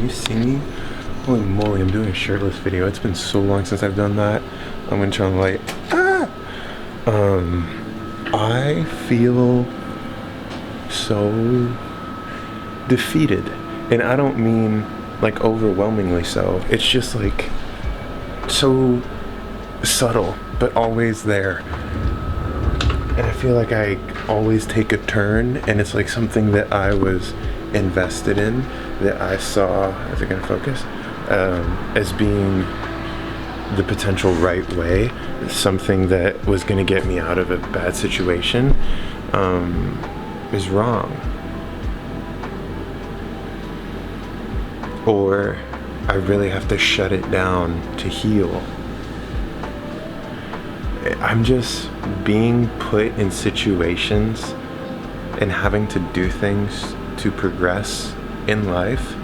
you see me? Holy moly, I'm doing a shirtless video. It's been so long since I've done that. I'm gonna turn the light. I feel so defeated. And I don't mean like overwhelmingly so. It's just like so subtle, but always there. And I feel like I always take a turn, and it's like something that I was invested in, that I saw, is it gonna focus? As being the potential right way, something that was gonna get me out of a bad situation, is wrong. Or I really have to shut it down to heal. I'm just being put in situations and having to do things to progress in life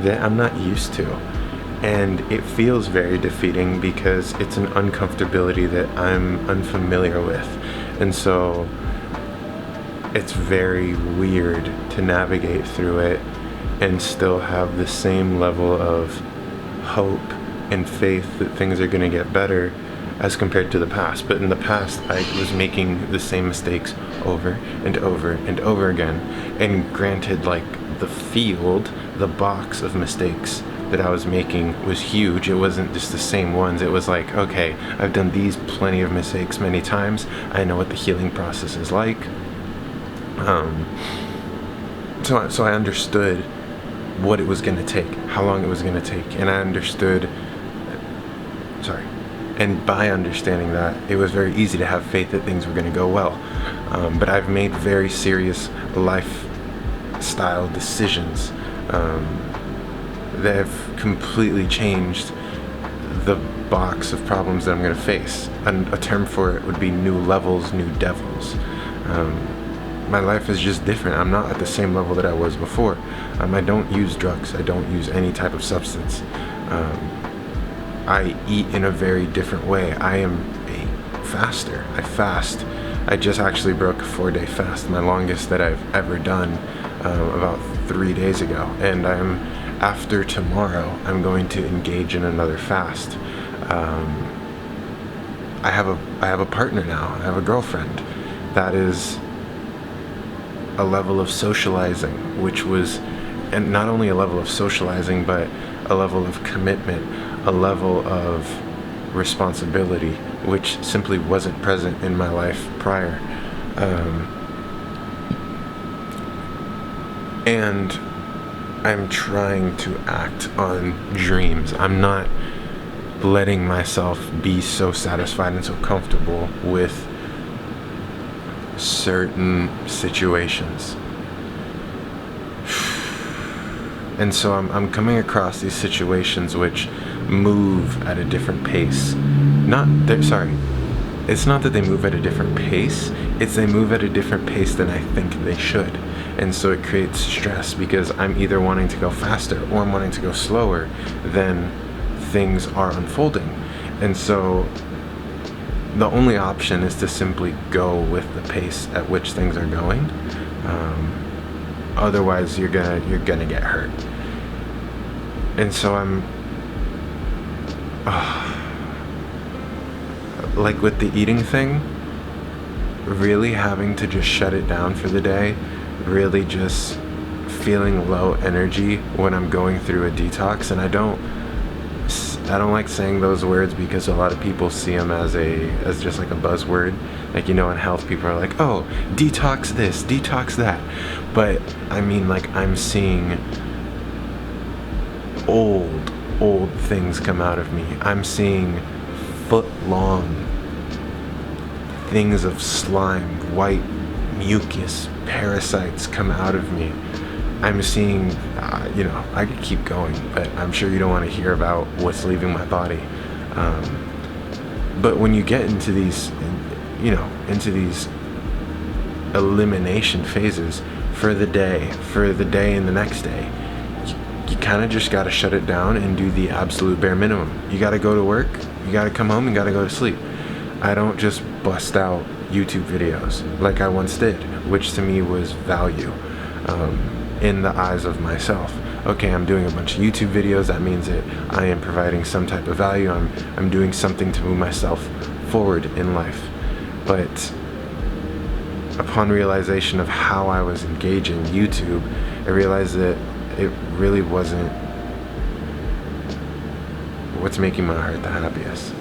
that I'm not used to. And it feels very defeating because it's an uncomfortability that I'm unfamiliar with. And so it's very weird to navigate through it and still have the same level of hope and faith that things are going to get better as compared to the past. But in the past, I was making the same mistakes over and over and over again. And granted, like, the field, the box of mistakes that I was making was huge. It wasn't just the same ones. It was like, okay, I've done these plenty of mistakes many times. I know what the healing process is like. So I understood what it was going to take, how long it was going to take, and I understood, and by understanding that, it was very easy to have faith that things were going to go well. But I've made very serious lifestyle decisions that have completely changed the box of problems that I'm going to face. And a term for it would be new levels, new devils. My life is just different. I'm not at the same level that I was before. I don't use drugs. I don't use any type of substance. I eat in a very different way. I am a faster. I fast. I just actually broke a 4-day fast, my longest that I've ever done, about 3 days ago. And after tomorrow, I'm going to engage in another fast. I have a partner now. I have a girlfriend. That is a level of socializing, which was, and not only a level of socializing, but a level of commitment, a level of responsibility, which simply wasn't present in my life prior. And I'm trying to act on dreams. I'm not letting myself be so satisfied and so comfortable with certain situations. And so I'm coming across these situations which move at a different pace. It's not that they move at a different pace, it's they move at a different pace than I think they should. And so it creates stress because I'm either wanting to go faster or I'm wanting to go slower than things are unfolding. And so the only option is to simply go with the pace at which things are going. Otherwise, you're gonna get hurt. And so I'm like with the eating thing, really having to just shut it down for the day, really just feeling low energy when I'm going through a detox. And I don't like saying those words because a lot of people see them as just like a buzzword. Like, in health, people are like, oh, detox this, detox that. But I mean, like, I'm seeing old things come out of me. I'm seeing foot-long things of slime, white mucus, parasites come out of me. I'm seeing, I could keep going, but I'm sure you don't want to hear about what's leaving my body. But when you get into these, elimination phases for the day and the next day, you kind of just got to shut it down and do the absolute bare minimum. You got to go to work, you got to come home, and got to go to sleep. I don't just bust out YouTube videos like I once did, which to me was value. in the eyes of myself. Okay, I'm doing a bunch of YouTube videos. That means that I am providing some type of value. I'm doing something to move myself forward in life. But upon realization of how I was engaging YouTube, I realized that it really wasn't what's making my heart the happiest.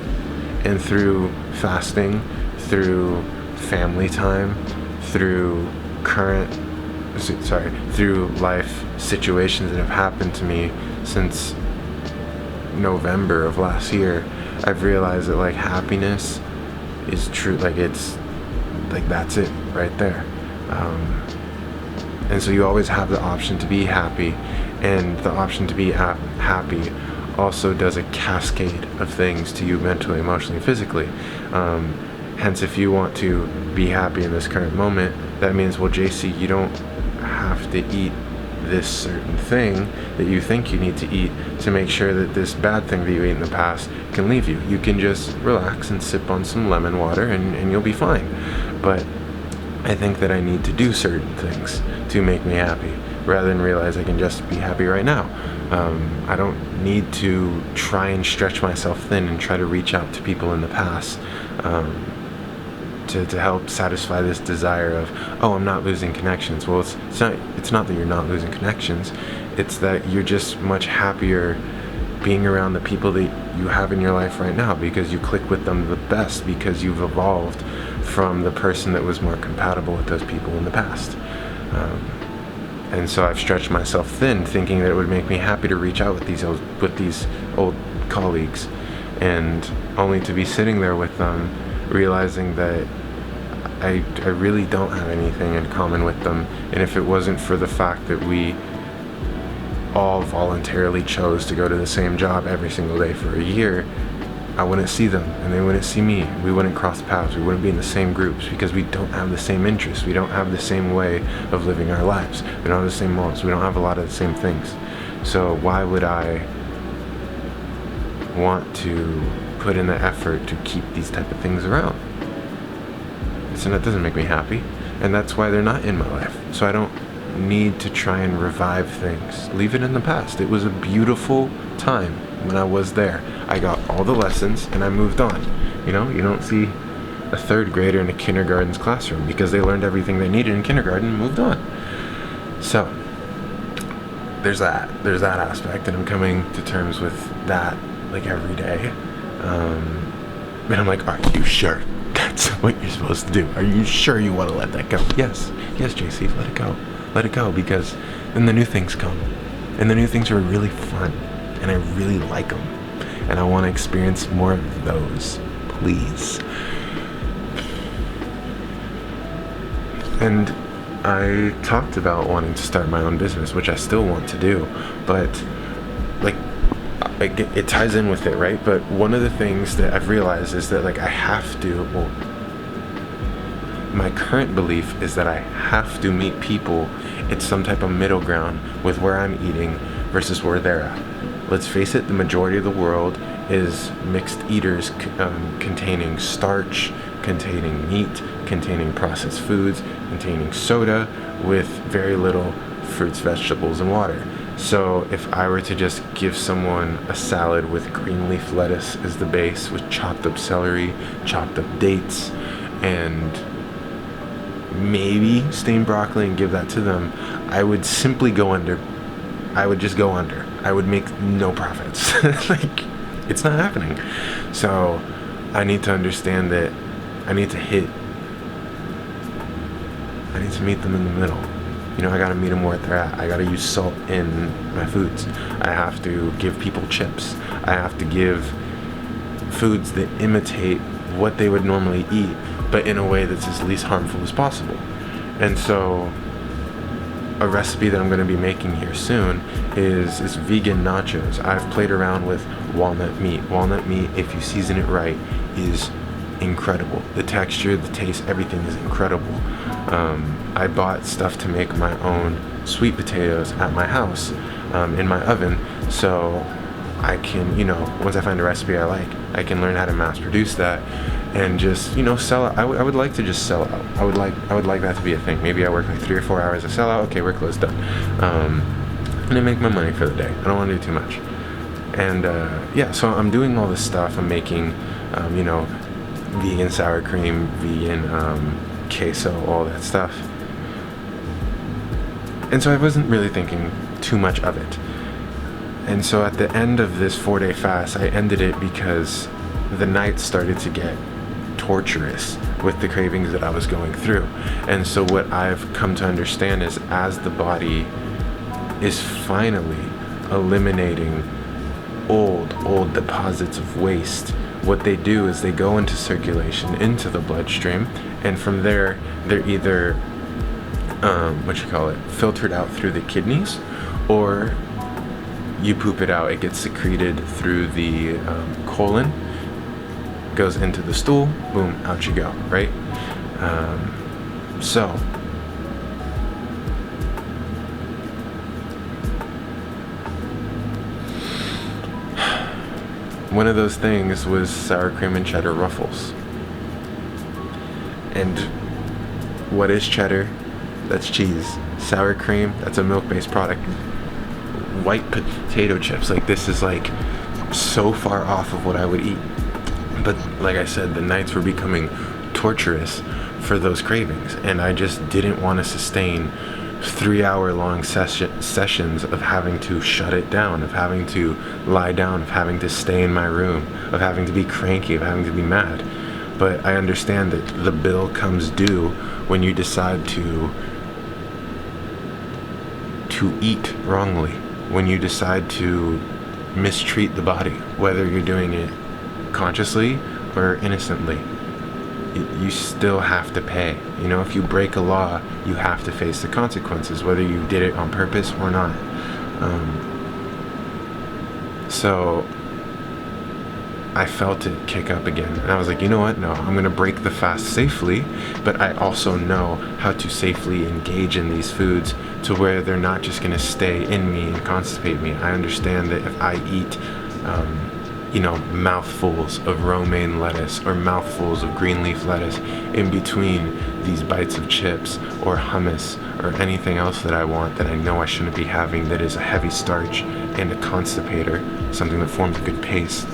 And through fasting, through family time, through through life situations that have happened to me since November of last year, I've realized that like happiness is true. Like it's like that's it right there. And so you always have the option to be happy, and the option to be happy also does a cascade of things to you mentally, emotionally, physically. Hence, if you want to be happy in this current moment, that means, well, JC, you don't have to eat this certain thing that you think you need to eat to make sure that this bad thing that you ate in the past can leave you. You can just relax and sip on some lemon water and you'll be fine. But I think that I need to do certain things to make me happy, rather than realize I can just be happy right now. I don't need to try and stretch myself thin and try to reach out to people in the past to help satisfy this desire of, oh, I'm not losing connections. Well, it's not that you're not losing connections. It's that you're just much happier being around the people that you have in your life right now, because you click with them the best, because you've evolved from the person that was more compatible with those people in the past. And so I've stretched myself thin, thinking that it would make me happy to reach out with these old colleagues, and only to be sitting there with them, realizing that I really don't have anything in common with them. And if it wasn't for the fact that we all voluntarily chose to go to the same job every single day for a year, I wouldn't see them and they wouldn't see me. We wouldn't cross paths. We wouldn't be in the same groups, because we don't have the same interests. We don't have the same way of living our lives. We don't have the same morals. We don't have a lot of the same things. So why would I want to put in the effort to keep these type of things around? So that doesn't make me happy, and that's why they're not in my life. So I don't need to try and revive things. Leave it in the past. It was a beautiful time when I was there. I got all the lessons and I moved on. You know, you don't see a third grader in a kindergarten's classroom, because they learned everything they needed in kindergarten and moved on. So there's that aspect, and I'm coming to terms with that like every day. And I'm like, are you sure that's what you're supposed to do? Are you sure you want to let that go? Yes, JC, let it go, because then the new things come, and the new things are really fun, and I really like them, and I want to experience more of those, please. And I talked about wanting to start my own business, which I still want to do, but it ties in with it, right? But one of the things that I've realized is that I have to, my current belief is that I have to meet people at some type of middle ground with where I'm eating versus where they're at. Let's face it, the majority of the world is mixed eaters, containing starch, containing meat, containing processed foods, containing soda, with very little fruits, vegetables, and water. So if I were to just give someone a salad with green leaf lettuce as the base, with chopped up celery, chopped up dates, and maybe steamed broccoli, and give that to them, I would simply go under. I would just go under. I would make no profits. It's not happening. So I need to understand that I need to meet them in the middle. I gotta meet them where they're at. I gotta use salt in my foods. I have to give people chips. I have to give foods that imitate what they would normally eat, but in a way that's as least harmful as possible. And so a recipe that I'm going to be making here soon is vegan nachos. I've played around with walnut meat. Walnut meat, if you season it right, is incredible. The texture, the taste, everything is incredible. I bought stuff to make my own sweet potatoes at my house, in my oven, so I can, once I find a recipe I like, I can learn how to mass produce that and just, you know, sell out. I would like to just sell out. I would like that to be a thing. Maybe I work like 3 or 4 hours, I sell out, okay, we're closed, done. And I make my money for the day. I don't want to do too much. And yeah, so I'm doing all this stuff. I'm making, you know, vegan sour cream, vegan queso, all that stuff. And so I wasn't really thinking too much of it. And so at the end of this 4-day fast, I ended it because the nights started to get torturous with the cravings that I was going through. And so what I've come to understand is, as the body is finally eliminating old deposits of waste, what they do is they go into circulation, into the bloodstream, and from there they're either filtered out through the kidneys, or you poop it out. It gets secreted through the colon, goes into the stool, boom, out you go, right? So one of those things was sour cream and cheddar ruffles. And what is cheddar? That's cheese. Sour cream, that's a milk-based product. White potato chips, like, this is like so far off of what I would eat. But like I said, the nights were becoming torturous for those cravings, and I just didn't want to sustain 3-hour-long sessions of having to shut it down, of having to lie down, of having to stay in my room, of having to be cranky, of having to be mad. But I understand that the bill comes due when you decide to eat wrongly, when you decide to mistreat the body, whether you're doing it consciously or innocently. You still have to pay. You know, if you break a law, you have to face the consequences, whether you did it on purpose or not. So I felt it kick up again, and I was like, you know what? No, I'm gonna break the fast safely, but I also know how to safely engage in these foods to where they're not just gonna stay in me and constipate me. I understand that if I eat you know, mouthfuls of romaine lettuce or mouthfuls of green leaf lettuce in between these bites of chips or hummus or anything else that I want, that I know I shouldn't be having, that is a heavy starch and a constipator, something that forms a good paste.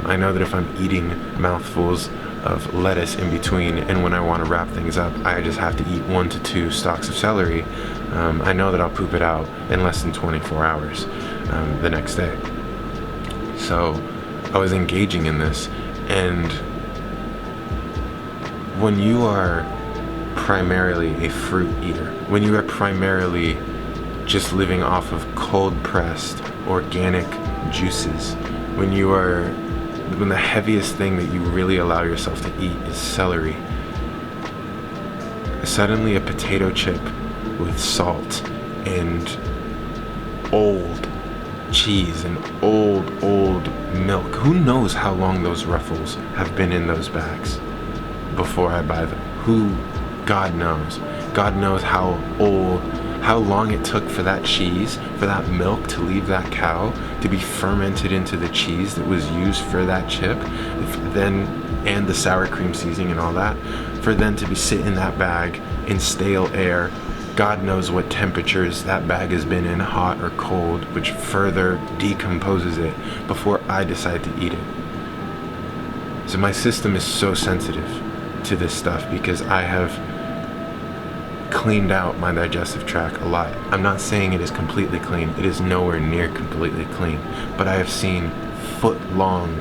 I know that if I'm eating mouthfuls of lettuce in between, and when I want to wrap things up, I just have to eat 1 to 2 stalks of celery, I know that I'll poop it out in less than 24 hours the next day. So I was engaging in this, and when you are primarily a fruit eater, when you are primarily just living off of cold-pressed organic juices, when the heaviest thing that you really allow yourself to eat is celery, suddenly a potato chip with salt and old cheese and old milk. Who knows how long those Ruffles have been in those bags before I buy them? God knows. God knows how long it took for that cheese, for that milk to leave that cow, to be fermented into the cheese that was used for that chip, and the sour cream seasoning and all that, for then to be sitting in that bag in stale air. God knows what temperatures that bag has been in, hot or cold, which further decomposes it before I decide to eat it. So my system is so sensitive to this stuff because I have cleaned out my digestive tract a lot. I'm not saying it is completely clean. It is nowhere near completely clean. But I have seen foot-long,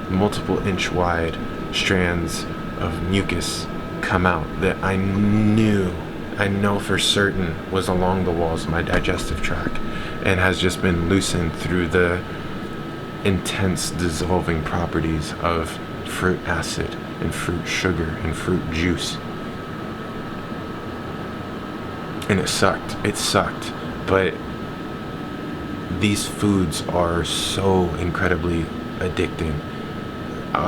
multiple inch wide strands of mucus come out that I know for certain was along the walls of my digestive tract and has just been loosened through the intense dissolving properties of fruit acid and fruit sugar and fruit juice. And it sucked, but these foods are so incredibly addicting.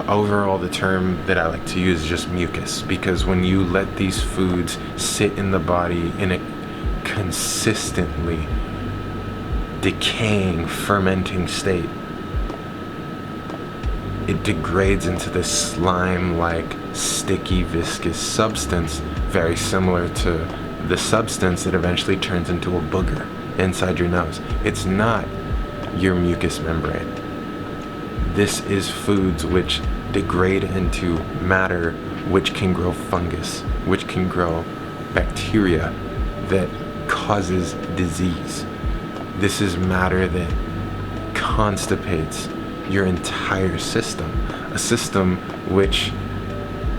Overall, the term that I like to use is just mucus, because when you let these foods sit in the body in a consistently decaying, fermenting state, it degrades into this slime-like, sticky, viscous substance, very similar to the substance that eventually turns into a booger inside your nose. It's not your mucous membrane. This is foods which degrade into matter, which can grow fungus, which can grow bacteria that causes disease. This is matter that constipates your entire system, a system which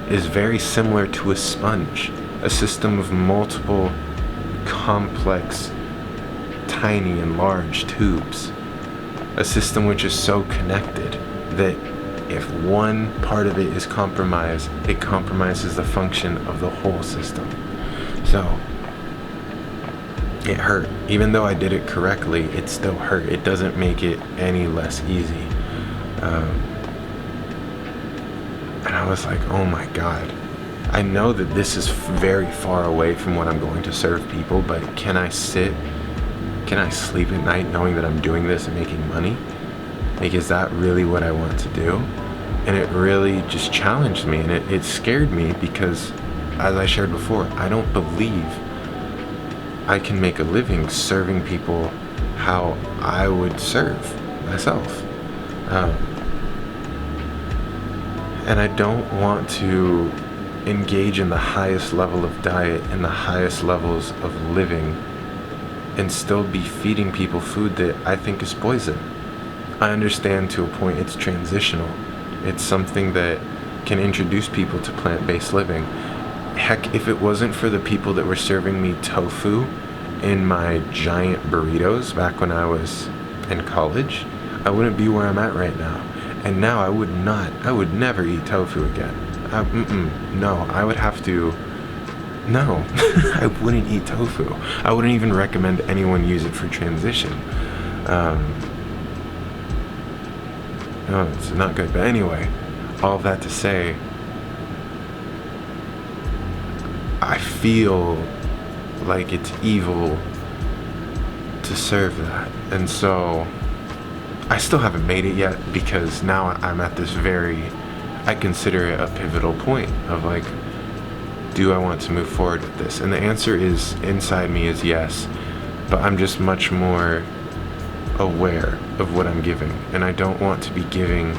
is very similar to a sponge, a system of multiple complex, tiny and large tubes, a system which is so connected that if one part of it is compromised, it compromises the function of the whole system. So it hurt. Even though I did it correctly, it still hurt. It doesn't make it any less easy. And I was like, oh my God. I know that this is very far away from what I'm going to serve people, but can I sleep at night knowing that I'm doing this and making money? Like, is that really what I want to do? And it really just challenged me, and it scared me because, as I shared before, I don't believe I can make a living serving people how I would serve myself. And I don't want to engage in the highest level of diet and the highest levels of living and still be feeding people food that I think is poison. I understand to a point it's transitional. It's something that can introduce people to plant-based living. Heck, if it wasn't for the people that were serving me tofu in my giant burritos back when I was in college, I wouldn't be where I'm at right now. And now I would never eat tofu again. No, I would have to, no, I wouldn't eat tofu. I wouldn't even recommend anyone use it for transition. No, it's not good. But anyway, all of that to say, I feel like it's evil to serve that. And so I still haven't made it yet, because now I'm at this I consider it a pivotal point of like, do I want to move forward with this? And the answer is, inside me, is yes, but I'm just much more aware of what I'm giving, and I don't want to be giving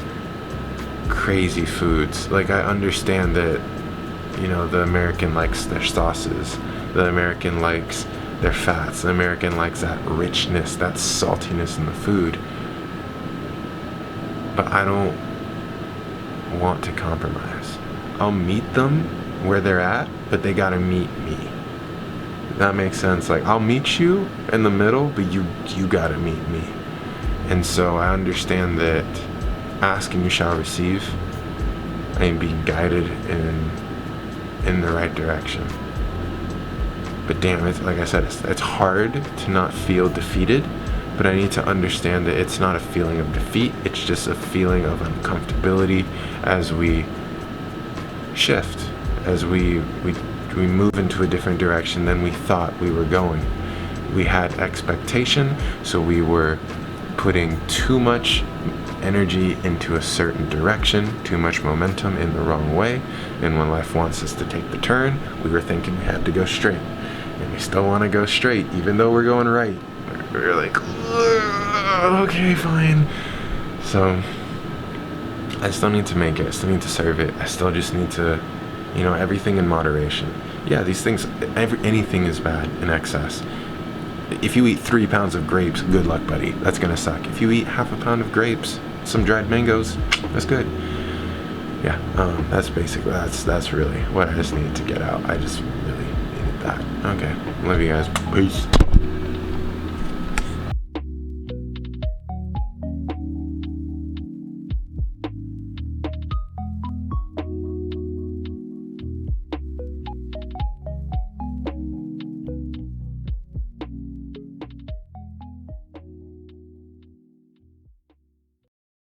crazy foods. Like, I understand that, you know, the American likes their sauces, the American likes their fats, the American likes that richness, that saltiness in the food, but I don't want to compromise. I'll meet them where they're at, but they gotta meet me. That makes sense. Like, I'll meet you in the middle, but you gotta meet me. And so I understand that ask and you shall receive, and be guided in the right direction. But damn, it's like I said, it's hard to not feel defeated, but I need to understand that it's not a feeling of defeat, it's just a feeling of uncomfortability as we shift, as we move into a different direction than we thought we were going. We had expectation, so we were putting too much energy into a certain direction, too much momentum in the wrong way, and when life wants us to take the turn, we were thinking we had to go straight, and we still want to go straight even though we're going right. We're like, okay, fine. So I still need to make it, I still need to serve it, I still just need to, you know, everything in moderation. Yeah, these things, anything is bad in excess. If you eat 3 pounds of grapes, good luck, buddy. That's gonna suck. If you eat half a pound of grapes, some dried mangoes, that's good. Yeah, that's basically, that's really what I just needed to get out. I just really needed that. Okay, love you guys. Peace.